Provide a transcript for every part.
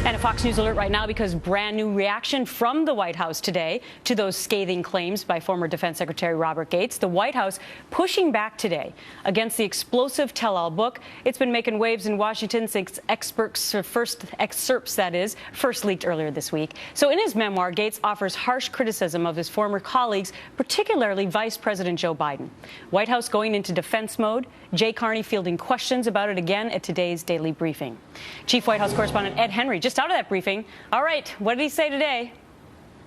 And a Fox News alert right now because brand new reaction from the White House today to those scathing claims by former Defense Secretary Robert Gates. The White House pushing back today against the explosive tell-all book. It's been making waves in Washington since excerpts first leaked earlier this week. So in his memoir, Gates offers harsh criticism of his former colleagues, particularly Vice President Joe Biden. White House going into defense mode. Jay Carney fielding questions about it again at today's daily briefing. Chief White House correspondent Ed Henry just out of that briefing. All right, what did he say today?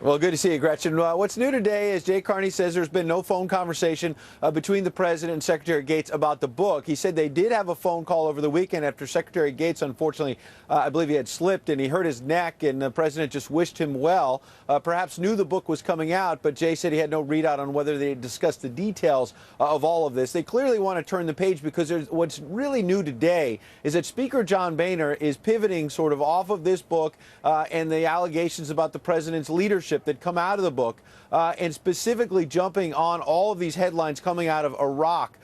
Well, good to see you, Gretchen. What's new today is Jay Carney says there's been no phone conversation between the president and Secretary Gates about the book. He said they did have a phone call over the weekend after Secretary Gates, unfortunately, I believe he had slipped and he hurt his neck, and the president just wished him well. Perhaps knew the book was coming out, but Jay said he had no readout on whether they discussed the details of all of this. They clearly want to turn the page because what's really new today is that Speaker John Boehner is pivoting sort of off of this book and the allegations about the president's leadership that come out of the book, and specifically jumping on all of these headlines coming out of Iraq,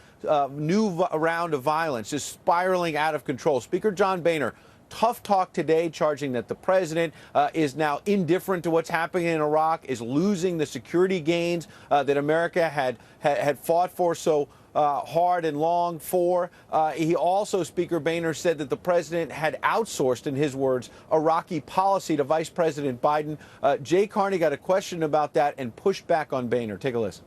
new round of violence, just spiraling out of control. Speaker John Boehner, tough talk today, charging that the president is now indifferent to what's happening in Iraq, is losing the security gains that America had fought for so hard and long for. He also, Speaker Boehner, said that the president had outsourced, in his words, Iraqi policy to Vice President Biden. Jay Carney got a question about that and pushed back on Boehner. Take a listen.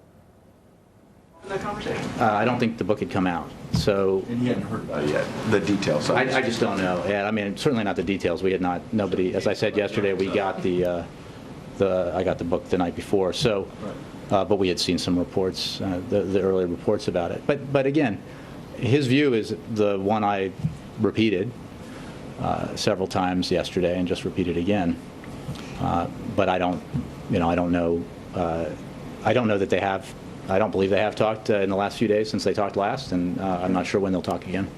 That conversation? I don't think the book had come out, so. And you hadn't heard about it yet, the details. I just don't know. Yeah, I mean, certainly not the details. We had not. Nobody. As I said yesterday, we got I got the book the night before. So. Right. But we had seen some reports, the early reports about it. But again, his view is the one I repeated several times yesterday and just repeated again. But I don't know. I don't know that they have. I don't believe they have talked in the last few days since they talked last, and I'm not sure when they'll talk again.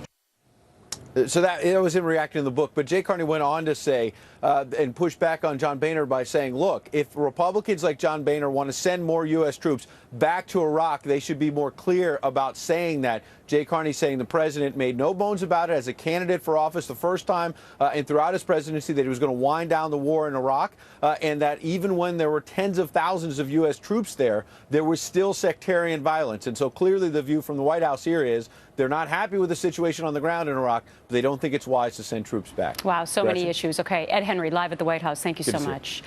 So that it was him reacting to the book, but Jay Carney went on to say and push back on John Boehner by saying, look, if Republicans like John Boehner want to send more U.S. troops back to Iraq, they should be more clear about saying that. Jay Carney saying the president made no bones about it as a candidate for office the first time and throughout his presidency that he was going to wind down the war in Iraq, and that even when there were tens of thousands of U.S. troops there was still sectarian violence. And so clearly the view from the White House here is they're not happy with the situation on the ground in Iraq, but they don't think it's wise to send troops back. Wow, so many issues. Okay, Ed Henry, live at the White House. Thank you so much.